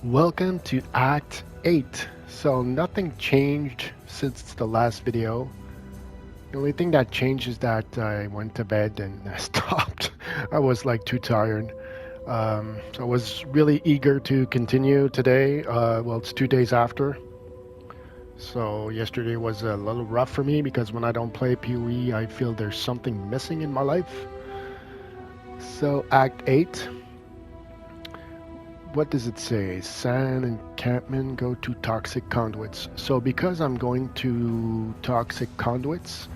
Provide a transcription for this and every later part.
Welcome to Act 8. So nothing changed since the last video. The only thing that changed is that I went to bed and I stopped. I was like too tired. So I was really eager to continue today. Well, it's 2 days after. So yesterday was a little rough for me because when I don't play PoE, I feel there's something missing in my life. So Act 8. What does it say? Sand encampment, go to toxic conduits. So because I'm going to toxic conduits,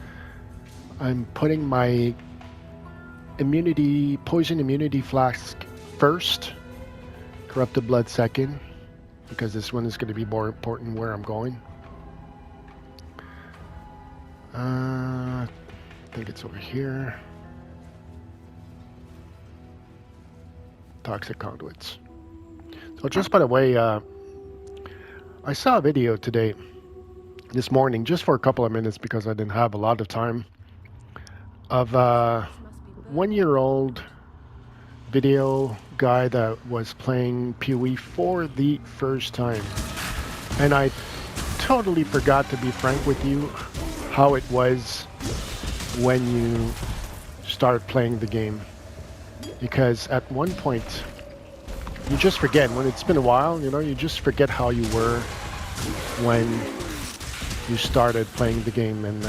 I'm putting my poison immunity flask first, corrupted blood second, because this one is going to be more important where I'm going. I think it's over here. Toxic conduits. So just by the way, I saw a video today, this morning, just for a couple of minutes because I didn't have a lot of time, of a 1-year-old video guy that was playing PoE for the first time. And I totally forgot, to be frank with you, how it was when you start playing the game. Because at one point, you just forget. When it's been a while, you just forget how you were when you started playing the game, and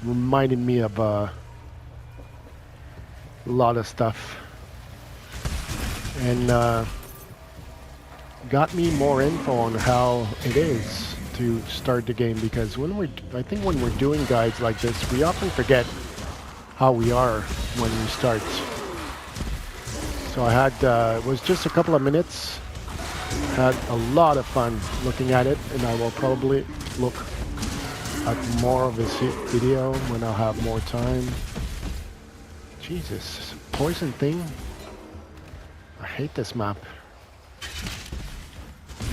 reminded me of a lot of stuff, and got me more info on how it is to start the game. Because I think when we're doing guides like this, we often forget how we are when we start. So I had, it was just a couple of minutes, had a lot of fun looking at it, and I will probably look at more of this video when I'll have more time. Jesus, poison thing. I hate this map.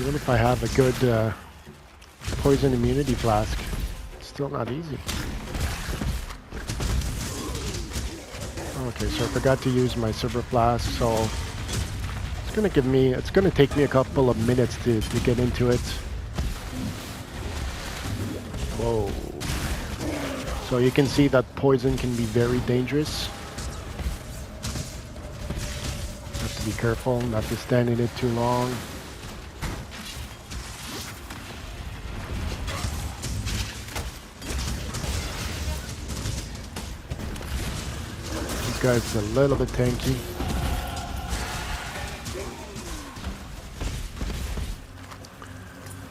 Even if I have a good poison immunity flask, it's still not easy. Okay, so I forgot to use my silver flask, so it's gonna take me a couple of minutes to get into it. Whoa. So you can see that poison can be very dangerous. Have to be careful not to stand in it too long. Guy's a little bit tanky.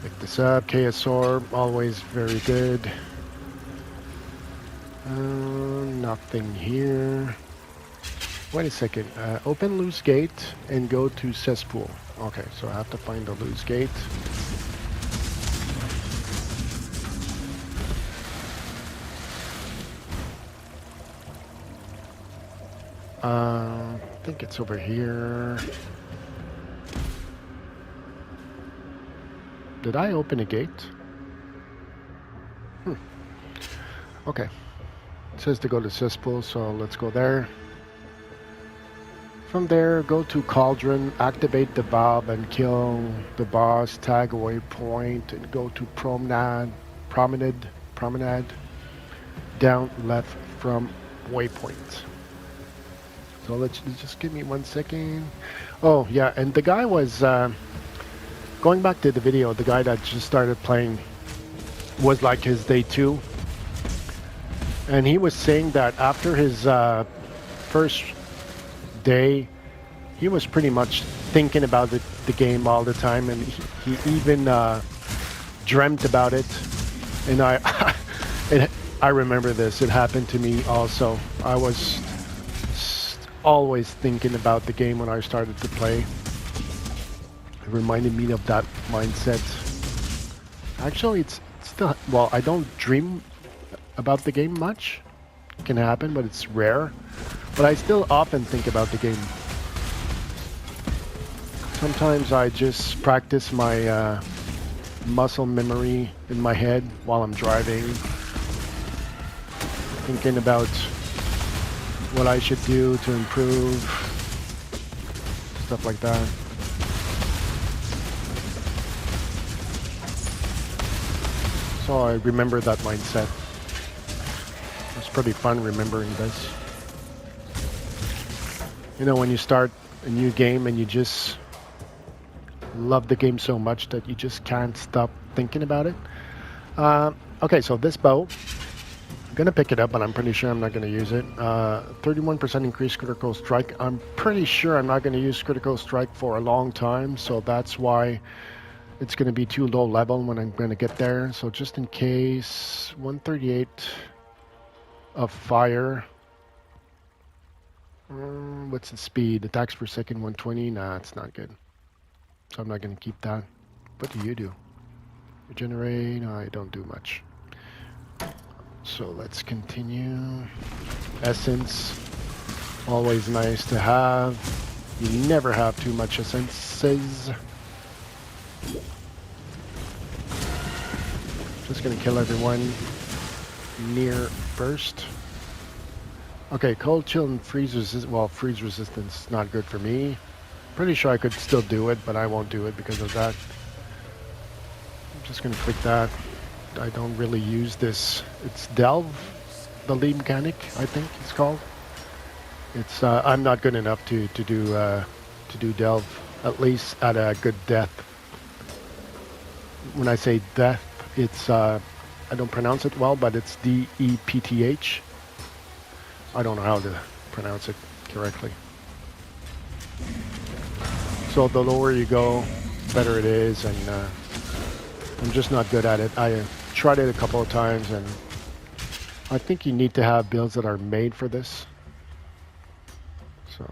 Pick this up. KSR, always very good. Nothing here. Wait a second. Open loose gate and go to cesspool. Okay, so I have to find the loose gate. I think it's over here. Did I open a gate? Okay. It says to go to cesspool, so let's go there. From there, go to cauldron, activate the bulb and kill the boss, tag waypoint, and go to promenade, down left from waypoint. So let's just give me 1 second. Oh yeah, and the guy was going back to the video. The guy that just started playing was like his day 2, and he was saying that after his first day, he was pretty much thinking about the game all the time, and he even dreamt about it. And I remember this. It happened to me also. I was always thinking about the game when I started to play. It reminded me of that mindset. Actually, it's still, well, I don't dream about the game much. It can happen, but it's rare. But I still often think about the game. Sometimes I just practice my muscle memory in my head while I'm driving, thinking about what I should do to improve, stuff like that. So I remember that mindset. It's pretty fun remembering this. You know, when you start a new game and you just love the game so much that you just can't stop thinking about it. Okay, so this bow, I'm going to pick it up, but I'm pretty sure I'm not going to use it. 31% increased critical strike. I'm pretty sure I'm not going to use critical strike for a long time, so that's why it's going to be too low level when I'm going to get there. So just in case, 138 of fire. What's the speed? Attacks per second, 120. Nah, it's not good. So I'm not going to keep that. What do you do? Regenerate? No, I don't do much. So let's continue. Essence. Always nice to have. You never have too much essences. Just going to kill everyone near first. Okay, cold, chill, and freeze resistance. Well, freeze resistance is not good for me. Pretty sure I could still do it, but I won't do it because of that. I'm just going to click that. I don't really use this. It's Delve, the lead mechanic, I think it's called. It's I'm not good enough to do Delve, at least at a good depth. When I say depth, it's I don't pronounce it well, but it's DEPTH. I don't know how to pronounce it correctly. So the lower you go, better it is, and I'm just not good at it. I tried it a couple of times, and I think you need to have builds that are made for this. So.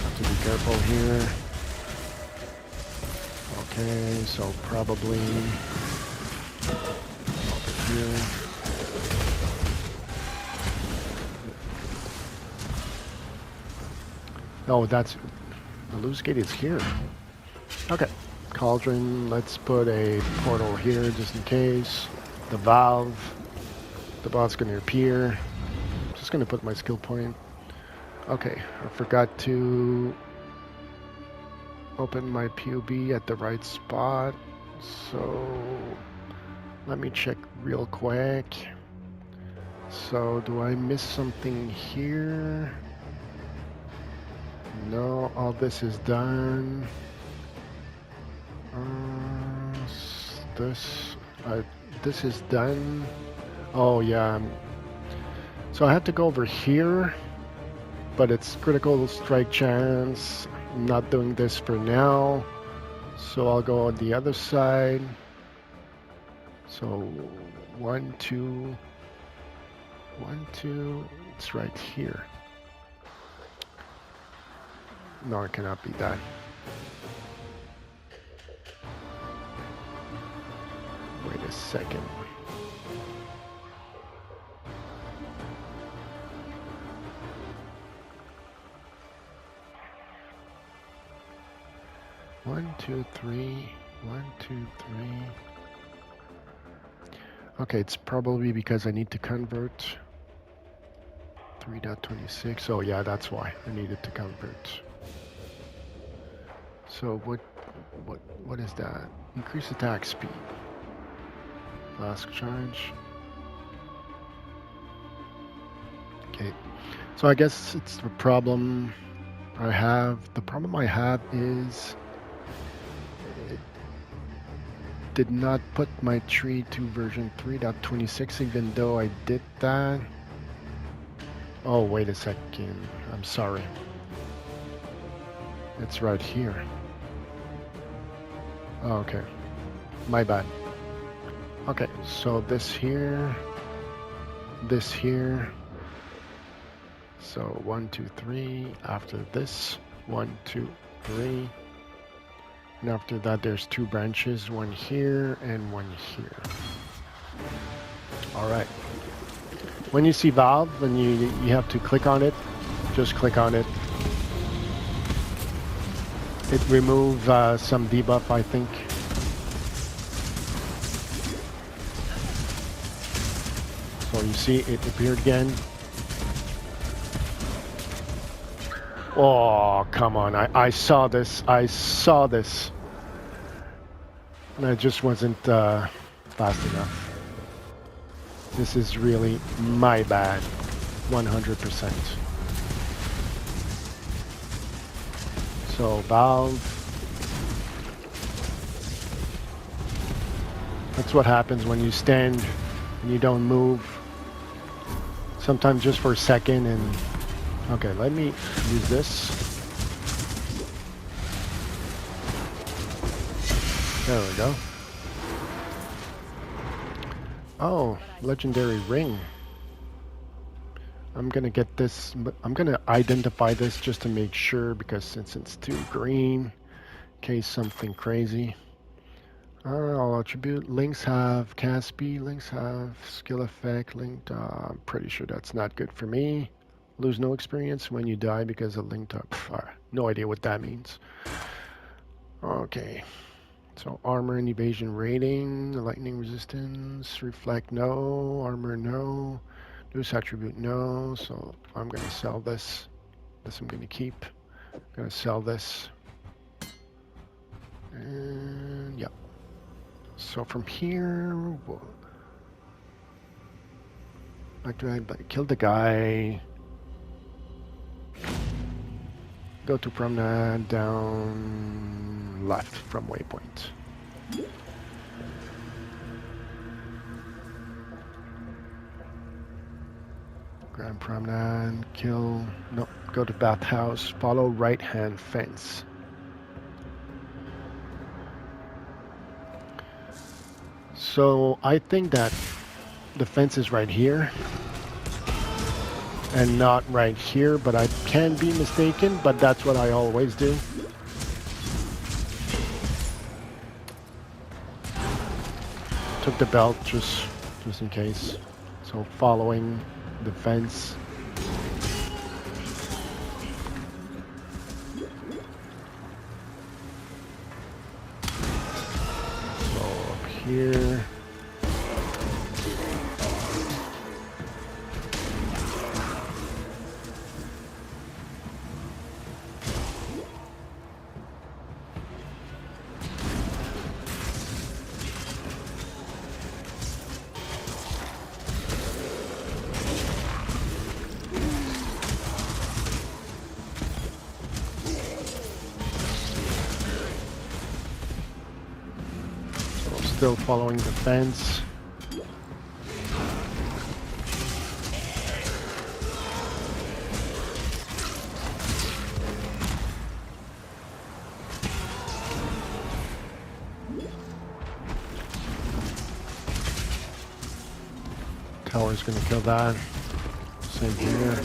Have to be careful here. Okay, so probably over here. Oh, that's the loose gate is here. Okay, cauldron. Let's put a portal here just in case. The valve. The boss going to appear. Just going to put my skill point. Okay, I forgot to open my POB at the right spot. So let me check real quick. So do I miss something here? No, all this is done. This is done. Oh yeah. So I have to go over here, but it's critical strike chance. I'm not doing this for now, so I'll go on the other side. So 1, 2, 1, 2. It's right here. No, it cannot be that. Wait a second. One, two, three. 1, 2, 3. Okay, it's probably because I need to convert 3.26. Oh yeah, that's why I needed to convert. So what is that? Increase attack speed. Flask charge. Okay. So I guess it's the problem I have. The problem I have is it did not put my tree to version 3.26 even though I did that. Oh, wait a second. I'm sorry. It's right here. Oh, okay. My bad. Okay, so this here. This here. So 1, 2, 3. After this, 1, 2, 3. And after that, there's 2 branches, one here and one here. All right. When you see valve, and you have to click on it, just click on it. It removes some debuff, I think. So you see it appeared again. Oh, come on. I saw this. I saw this. And I just wasn't fast enough. This is really my bad. 100%. So, valve. That's what happens when you stand and you don't move. Sometimes just for a second and... Okay, let me use this. There we go. Oh, legendary ring. I'm gonna get this, but I'm gonna identify this just to make sure, because since it's too green, in case something crazy. All attribute links have cast speed, links have skill effect linked. I'm pretty sure that's not good for me. Lose no experience when you die because of linked up. No idea what that means. Okay. So armor and evasion rating, lightning resistance, reflect no, armor no, loose attribute no. So I'm gonna sell this. This I'm gonna keep. I'm gonna sell this. And yeah. So from here, after I killed the guy, go to promenade down left from waypoint. Grand promenade, kill, no, go to bathhouse, follow right hand fence. So I think that the fence is right here and not right here, but I can be mistaken, but that's what I always do. Took the belt just in case. So following the fence. So up here. Still following the fence. Tower's gonna kill that. Same here.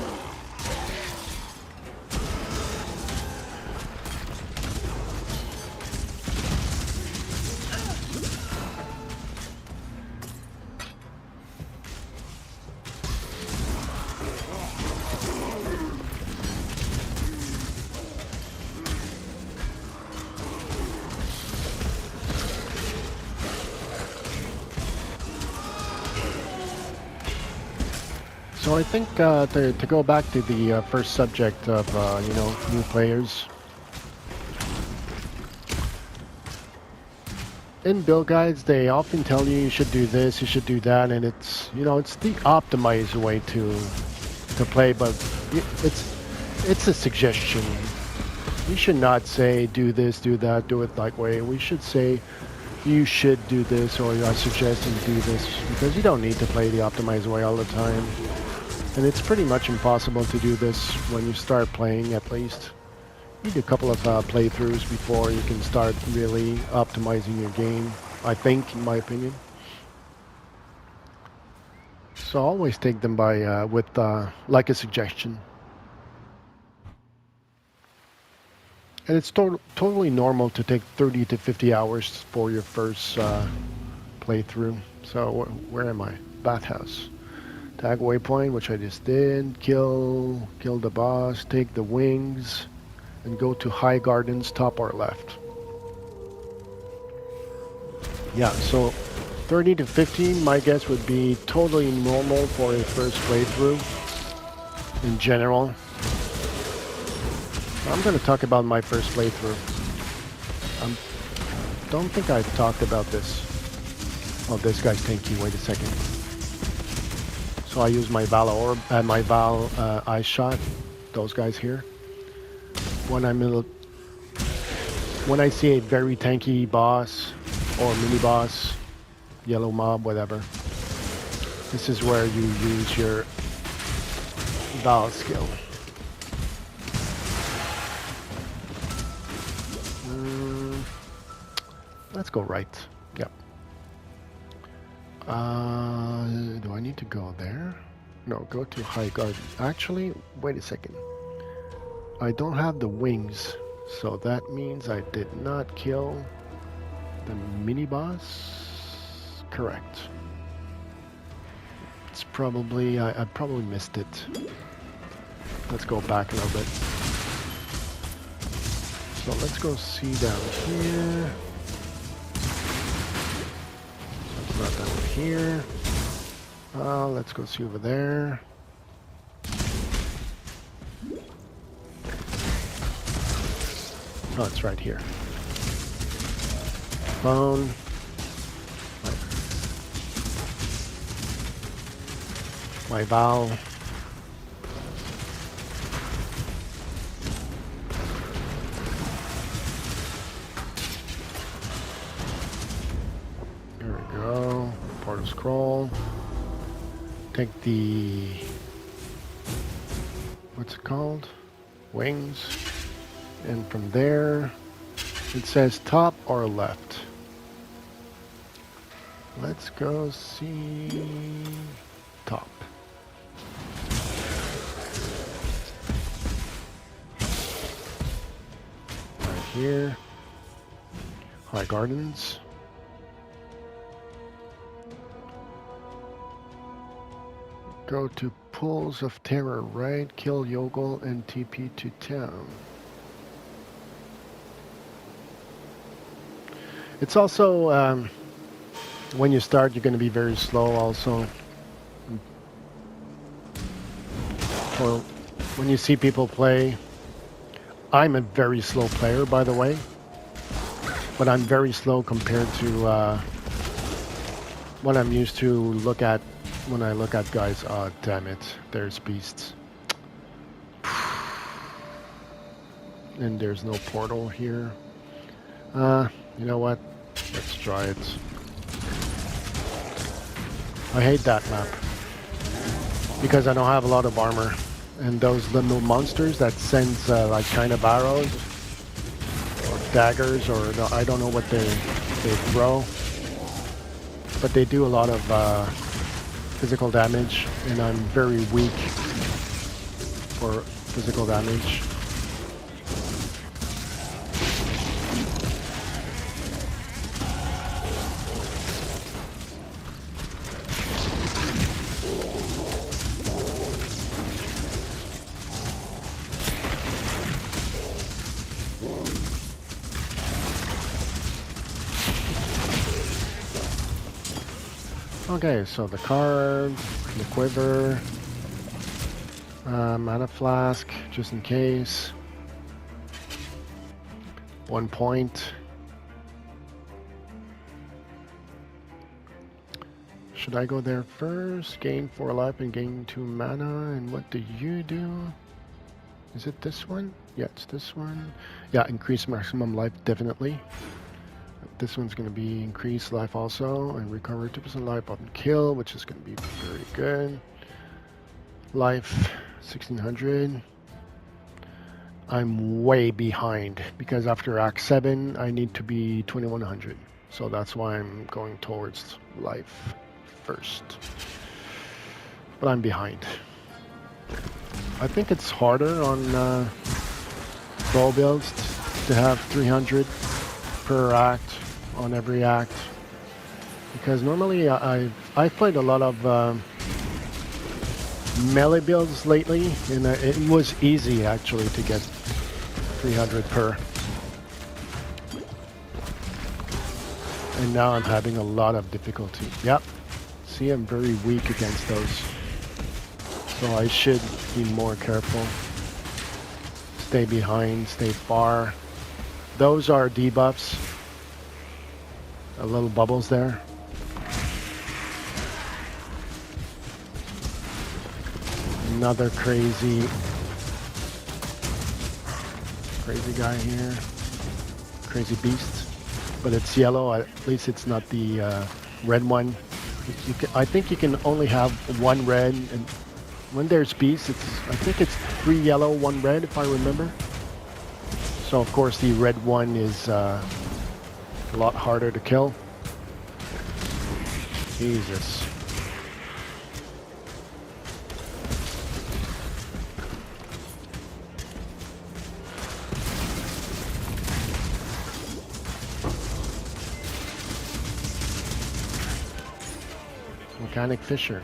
So I think to go back to the first subject of new players, in build guides they often tell you should do this, you should do that, and it's it's the optimized way to play, but it's a suggestion. We should not say do this, do that, do it that way. We should say you should do this, or I suggest you do this, because you don't need to play the optimized way all the time. And it's pretty much impossible to do this when you start playing, at least. You need a couple of playthroughs before you can start really optimizing your game, I think, in my opinion. So always take them by with like a suggestion. And it's totally normal to take 30 to 50 hours for your first playthrough. So where am I? Bathhouse. Tag waypoint, which I just did. Kill the boss. Take the wings, and go to High Gardens, top or left. Yeah, so 30 to 50, my guess would be totally normal for a first playthrough in general. I'm going to talk about my first playthrough. Don't think I've talked about this. Oh, this guy's tanky. Wait a second. So I use my Val Orb, my Val Ice Shot. Those guys here. When I see a very tanky boss or mini boss, yellow mob, whatever, this is where you use your Val skill. Let's go right. Yep. Do I need to go there? No, go to High Garden. Actually, wait a second. I don't have the wings, so that means I did not kill the mini boss. Correct. It's probably I probably missed it. Let's go back a little bit. So let's go see down here. Not down here. Let's go see over there. Oh, it's right here. Phone. My Val. There we go. Part of scroll. Take the, what's it called? Wings. And from there, it says top or left. Let's go see top. Right here. High Gardens. Go to Pools of Terror, right? Kill Yogel and TP to town. It's also, when you start, you're going to be very slow also. Well, when you see people play, I'm a very slow player, by the way. But I'm very slow compared to what I'm used to look at when I look at guys. Oh, damn it. There's beasts. And there's no portal here. You know what? Let's try it. I hate that map because I don't have a lot of armor, and those little monsters that sends like kind of arrows or daggers, or I don't know what they throw, but they do a lot of physical damage, and I'm very weak for physical damage. Okay, so the card, the quiver, mana flask, just in case. 1 point. Should I go there first? Gain 4 life and gain 2 mana. And what do you do? Is it this one? Yeah, it's this one. Yeah, increase maximum life, definitely. This one's going to be increased life also, and recover 2% life on kill, which is going to be very good. Life 1600. I'm way behind because after Act 7 I need to be 2100, so that's why I'm going towards life first. But I'm behind. I think it's harder on bow builds to have 300 per act on every act, because normally I've played a lot of melee builds lately, and it was easy actually to get 300 per, and now I'm having a lot of difficulty. Yep, see, I'm very weak against those, so I should be more careful. stay behind, stay far. Those are debuffs. Little bubbles there. Another crazy guy here. Crazy beast. But it's yellow. At least it's not the red one. I think you can only have one red, and when there's beasts, I think it's 3 yellow, 1 red, if I remember. So of course the red one is a lot harder to kill. Jesus. Volcanic Fisher.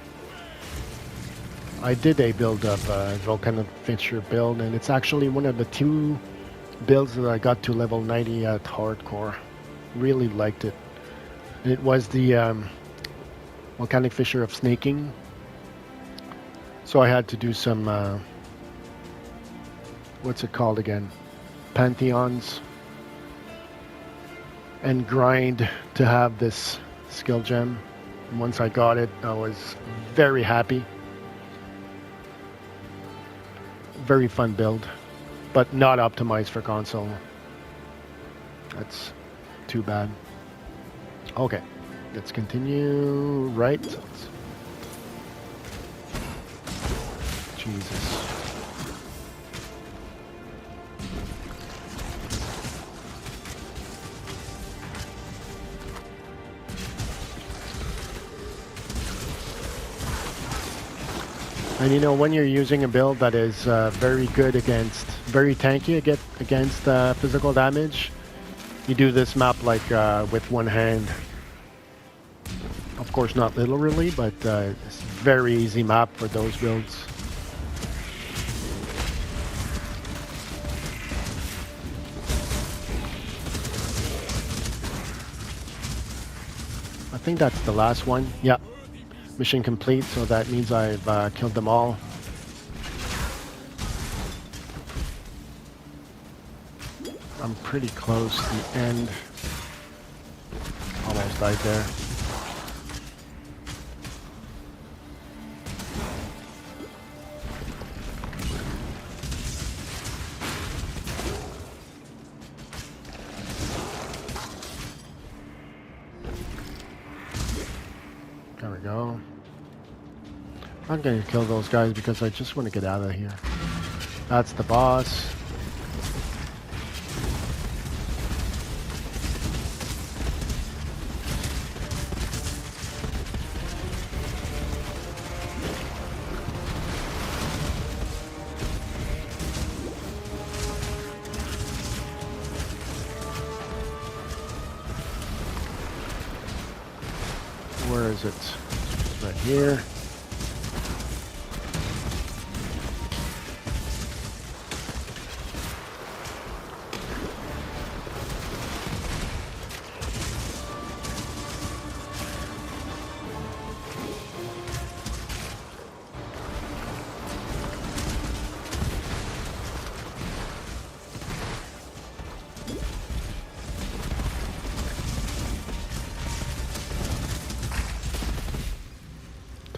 I did a build of Volcanic Fisher build, and it's actually one of the 2 builds that I got to level 90 at hardcore. Really liked it. It was the Volcanic Fisher of snaking. So I had to do some, what's it called again? Pantheons. And grind to have this skill gem. And once I got it, I was very happy. Very fun build, but not optimized for console. That's too bad. Okay, let's continue right. Jesus. And you know, when you're using a build that is very good against, very tanky against physical damage, you do this map like with one hand. Of course not literally, but it's a very easy map for those builds. I think that's the last one. Yeah. Mission complete, so that means I've killed them all. I'm pretty close to the end. Almost died there. There we go. I'm going to kill those guys because I just want to get out of here. That's the boss. Where is it? It's right here.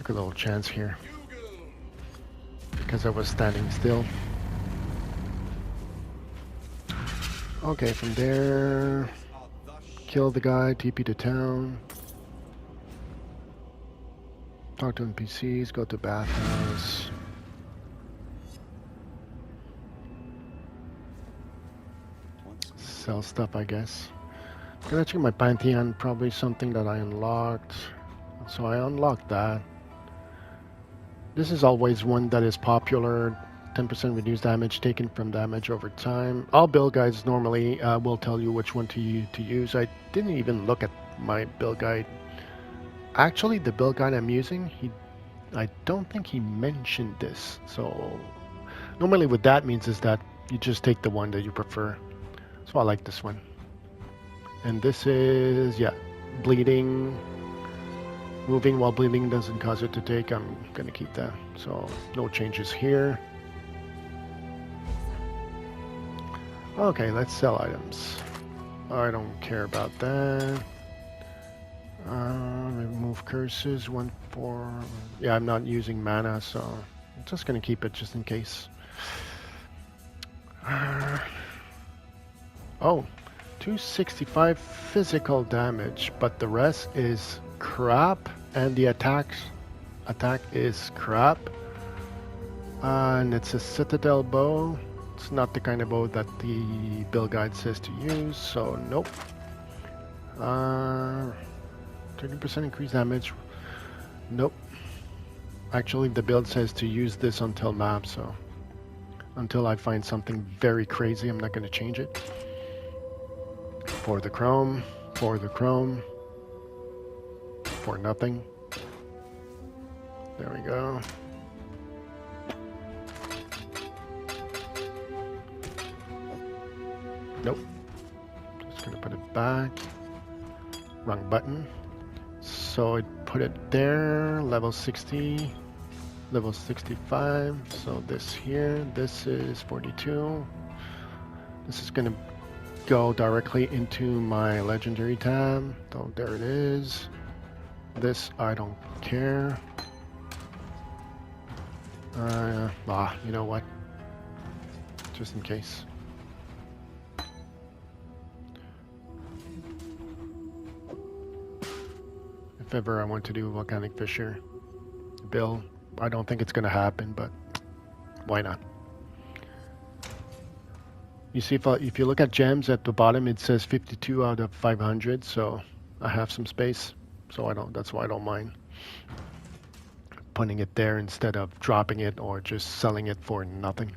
A little chance here because I was standing still. Okay, from there, kill the guy, TP to town, talk to NPCs, go to bathhouse. Sell stuff, I guess. Gonna check my Pantheon, probably something that I unlocked. So I unlocked that. This is always one that is popular. 10% reduced damage taken from damage over time. All build guides normally will tell you which one to use. I didn't even look at my build guide. Actually, the build guide I'm using, I don't think he mentioned this. So normally what that means is that you just take the one that you prefer. So I like this one. And this is, yeah, bleeding. Moving while bleeding doesn't cause it to take. I'm gonna keep that. So no changes here. Okay, let's sell items. I don't care about that. Remove curses, 1 for... Yeah, I'm not using mana, so I'm just gonna keep it just in case. Oh, 265 physical damage, but the rest is crap, and the attack is crap. And it's a citadel bow. It's not the kind of bow that the build guide says to use, so nope. 30% increased damage. Nope. Actually, the build says to use this until map, so until I find something very crazy, I'm not going to change it. For the chrome, for nothing. There we go. Nope. Just gonna put it back. Wrong button. So I put it there, level 60, level 65. So this here, this is 42. This is gonna go directly into my legendary tab. So there it is. This I don't care. You know what? Just in case. If ever I want to do volcanic fissure build, I don't think it's going to happen, but why not? You see, if you look at gems at the bottom, it says 52 out of 500, so I have some space, so that's why I don't mind putting it there instead of dropping it or just selling it for nothing.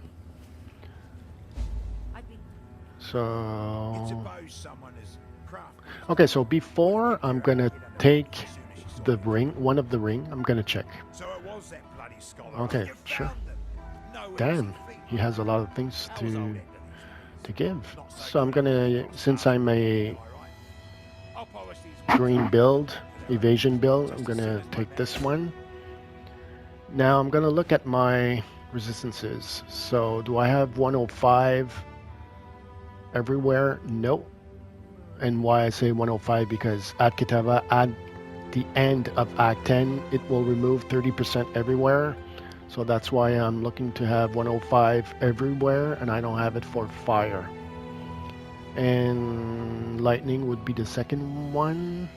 So okay, so before I'm gonna take the ring, one of the ring, I'm gonna check. Okay, sure. Dan, he has a lot of things to give. So I'm gonna, since I'm a green build, evasion build, I'm gonna take this one. Now I'm gonna look at my resistances. So do I have 105 everywhere? No. And why I say 105, because at Kitava, at the end of Act 10, it will remove 30% everywhere. So that's why I'm looking to have 105 everywhere, and I don't have it for fire. And lightning would be the second one.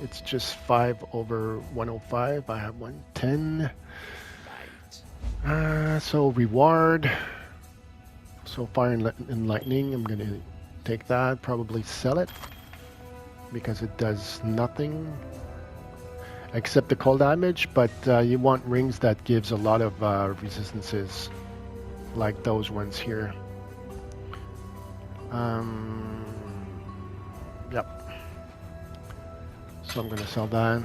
It's just 5 over 105. I have 110. So reward. So fire and lightning, I'm going to take that, probably sell it, because it does nothing except the cold damage, but you want rings that gives a lot of resistances, like those ones here. Yep. So I'm going to sell that.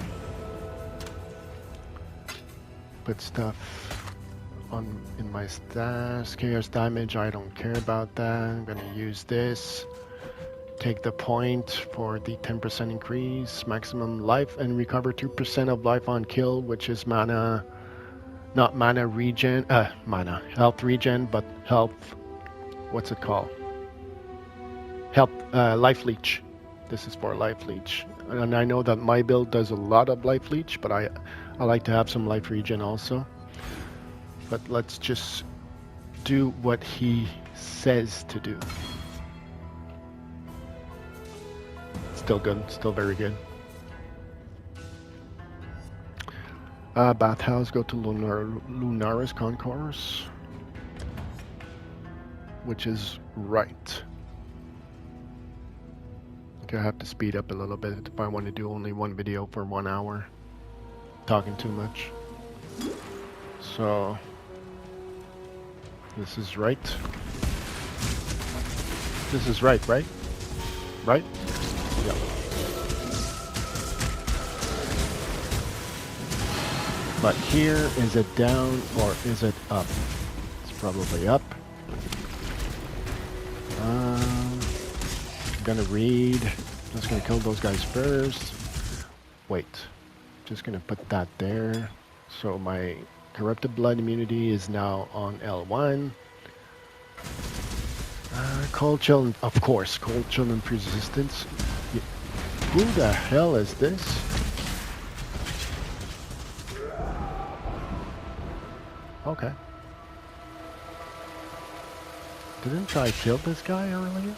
Put stuff in my stash. Chaos damage, I don't care about that. I'm going to use this. Take the point for the 10% increase, maximum life, and recover 2% of life on kill, which is mana, not mana regen, mana, health regen, but health, what's it called? Health, life leech. This is for life leech. And I know that my build does a lot of life leech, but I like to have some life regen also. But let's just do what he says to do. Still good, still very good. Bathhouse, go to Lunaris Concourse, which is right. Okay, I have to speed up a little bit if I want to do only one video for 1 hour. Talking too much. So, this is right. This is right? Right? Yep. But here, is it down or is it up? It's probably up. I'm gonna read. Just gonna kill those guys first. Wait. Just gonna put that there. So my corrupted blood immunity is now on L1. Cold chill, of course. Cold chill and resistance. Who the hell is this? Okay. Didn't I kill this guy earlier?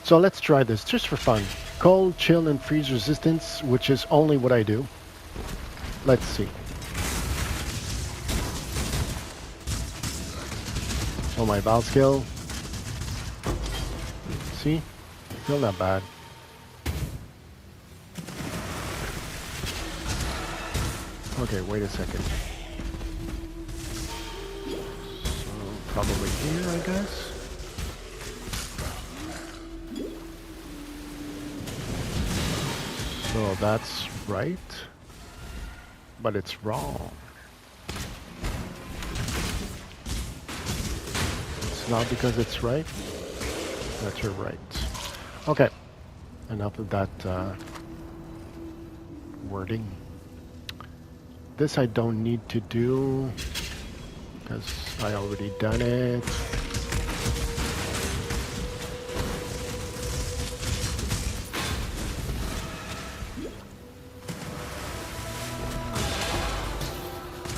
So let's try this just for fun. Cold, chill, and freeze resistance, which is only what I do. Let's see. So my Val skill. See? Still not bad. Okay, wait a second. So probably here, I guess. So that's right, but it's wrong. It's not because it's right that you're right. Okay, enough of that wording. This I don't need to do because I already done it.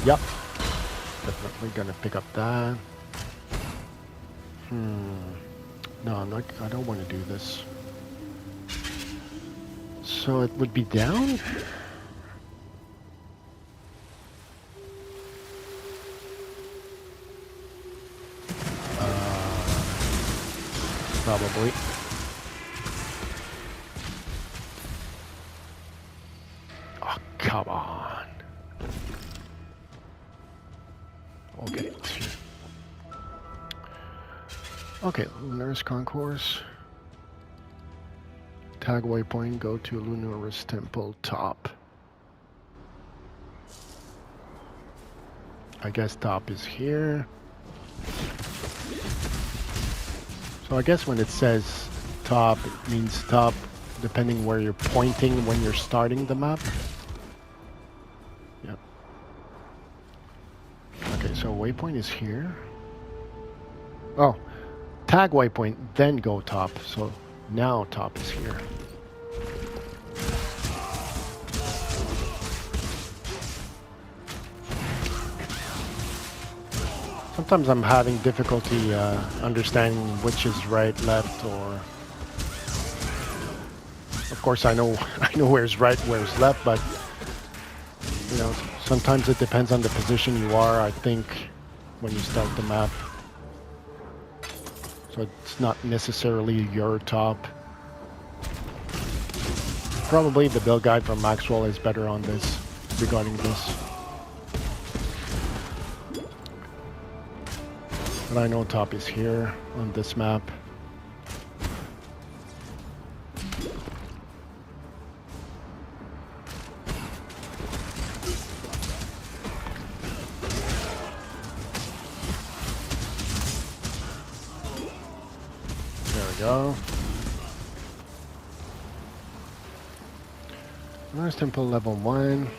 Yep, definitely gonna pick up that. No, I'm not. I don't want to do this. So it would be down. Probably. Oh, come on. Okay. Okay, Lunar's Concourse. Tag waypoint, go to Lunar's Temple top. I guess top is here. So I guess when it says top, it means top depending where you're pointing when you're starting the map. Yep. Okay, so waypoint is here. Oh, tag waypoint, then go top. So now top is here. Sometimes I'm having difficulty understanding which is right, left, or... Of course, I know where's right, where's left, but you know, sometimes it depends on the position you are. I think when you start the map, so it's not necessarily your top. Probably the build guide from Maxwell is better on this regarding this. But I know top is here on this map. There we go. Lunar's Temple level 1.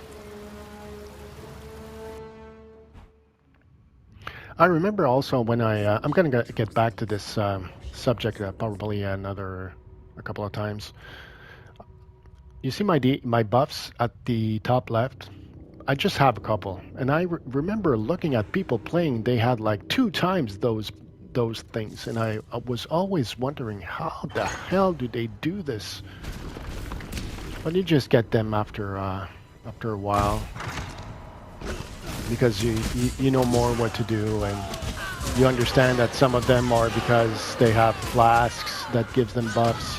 I remember also when I'm gonna get back to this subject probably a couple of times. You see my buffs at the top left? I just have a couple, and I remember looking at people playing. They had like 2 times those things, and I was always wondering how the hell do they do this? But you just get them after a while. Because you know more what to do, and you understand that some of them are because they have flasks that gives them buffs.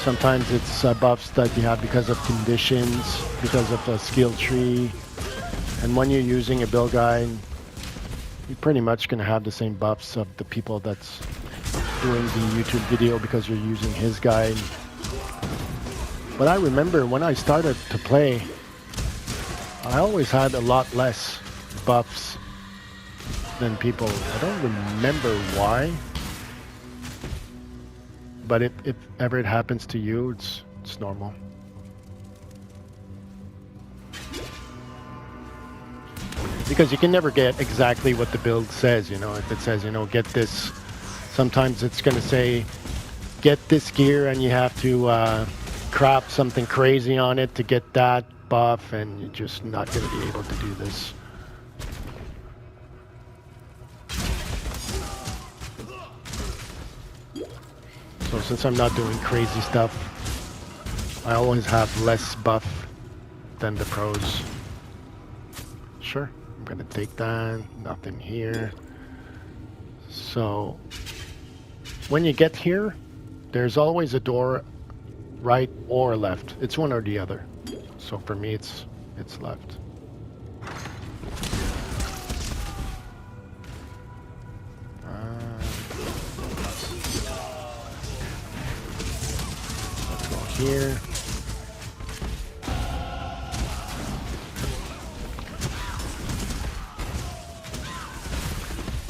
Sometimes it's buffs that you have because of conditions, because of a skill tree. And when you're using a build guide, you're pretty much going to have the same buffs of the people that's doing the YouTube video because you're using his guide. But I remember when I started to play, I always had a lot less buffs than people. I don't remember why. But if ever it happens to you, it's normal. Because you can never get exactly what the build says, you know. If it says, you know, get this, sometimes it's going to say, get this gear and you have to craft something crazy on it to get that buff, and you're just not going to be able to do this. So since I'm not doing crazy stuff, I always have less buff than the pros. Sure, I'm gonna take that, nothing here. So when you get here, there's always a door right or left. It's one or the other. So for me, it's left. Let's go here.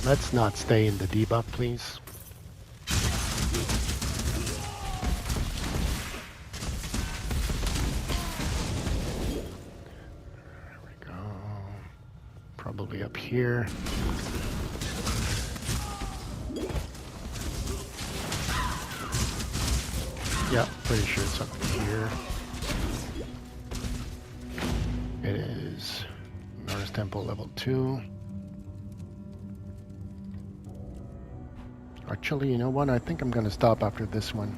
Let's not stay in the debuff, please. There we go. Probably up here. Yeah, pretty sure it's up here. It is North Temple level 2. Actually, you know what? I think I'm going to stop after this one.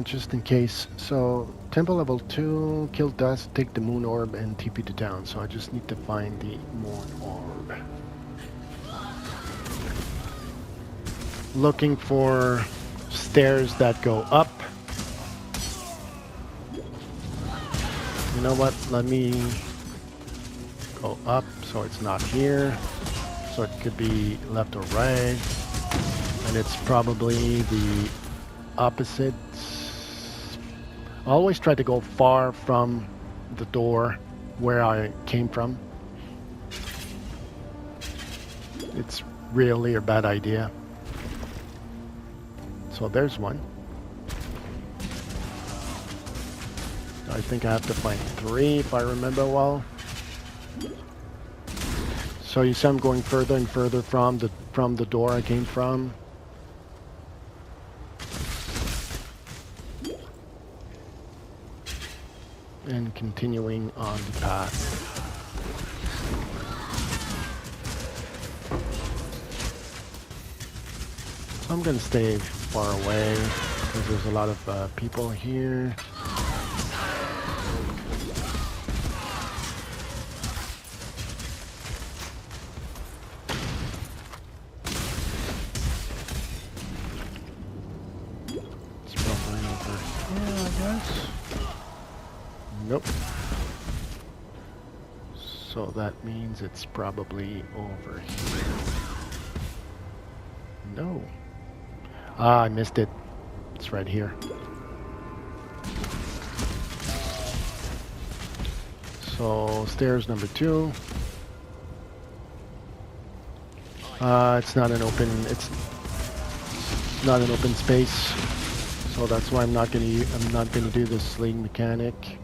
Just in case. So, Temple level 2, kill dust, take the moon orb, and TP to town. So I just need to find the moon orb. Looking for stairs that go up. You know what? Let me go up so it's not here. So it could be left or right. And it's probably the opposite. I always try to go far from the door where I came from. It's really a bad idea. So there's one. I think I have to find 3 if I remember well. So you see I'm going further and further from the door I came from. And continuing on the path. So I'm going to stay far away because there's a lot of people here. It's probably over here, I guess. Nope. So that means it's probably over here. No. Ah, I missed it. It's right here. So stairs number 2. It's not an open. It's not an open space. So that's why I'm not gonna do the sling mechanic.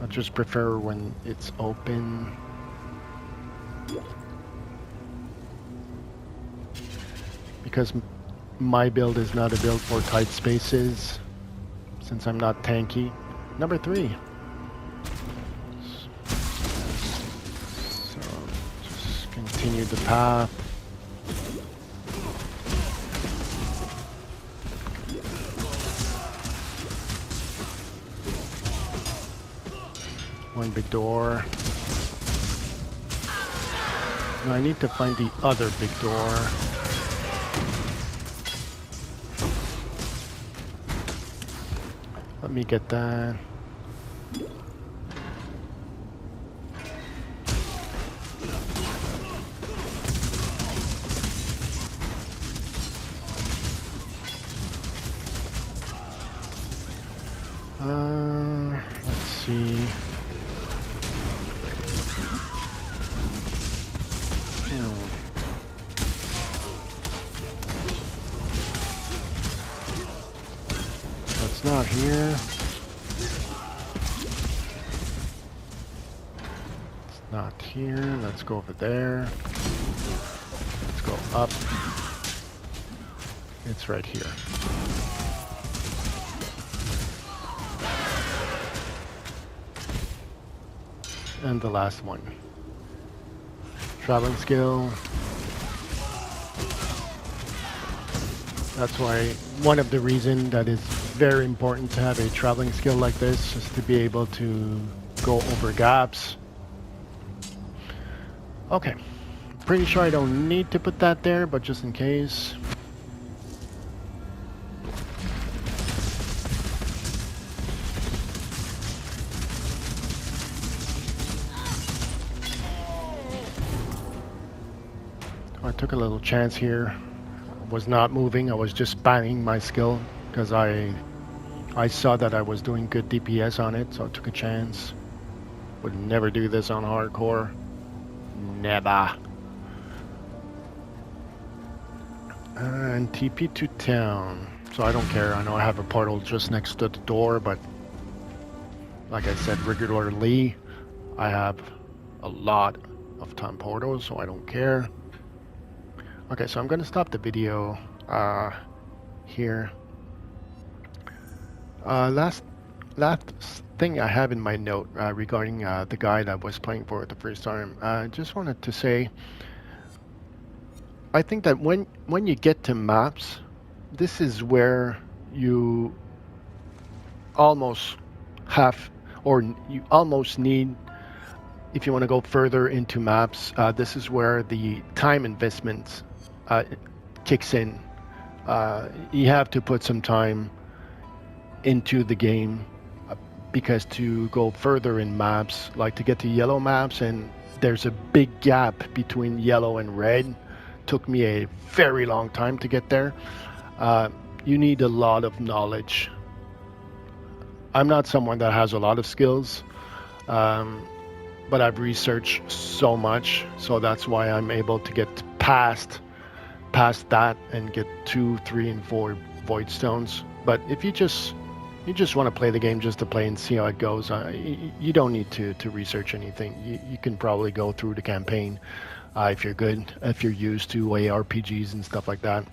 I just prefer when it's open. Because my build is not a build for tight spaces, since I'm not tanky. Number 3. So just continue the path. One big door. Now I need to find the other big door. Let me get that. Let's see. That's not here. It's not here. Let's go over there. Let's go up. It's right here. And the last one. Traveling skill. That's why one of the reasons that is very important to have a traveling skill like this is to be able to go over gaps. Okay, pretty sure I don't need to put that there, but just in case. I took a little chance here. Was not moving. I was just spamming my skill because I saw that I was doing good DPS on it, so I took a chance. Would never do this on hardcore. Never. And TP to town. So I don't care. I know I have a portal just next to the door, but like I said, regularly I have a lot of time portals, so I don't care. Okay, so I'm going to stop the video here. Last thing I have in my note regarding the guy that was playing for it the first time. I just wanted to say, I think that when you get to maps, this is where you almost have, or you almost need, if you want to go further into maps, this is where the time investment kicks in. You have to put some time into the game because to go further in maps, like to get to yellow maps, and there's a big gap between yellow and red. Took me a very long time to get there. You need a lot of knowledge. I'm not someone that has a lot of skills, but I've researched so much, so that's why I'm able to get past that and get 2, 3, and 4 void stones. But if you just want to play the game just to play and see how it goes, you don't need to research anything. You can probably go through the campaign if you're good, if you're used to ARPGs and stuff like that.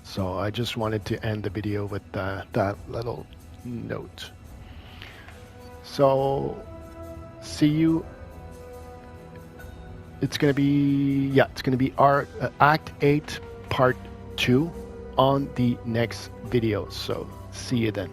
So I just wanted to end the video with that little note. So see you. It's gonna be our Act 8 Part 2 on the next video. So see you then.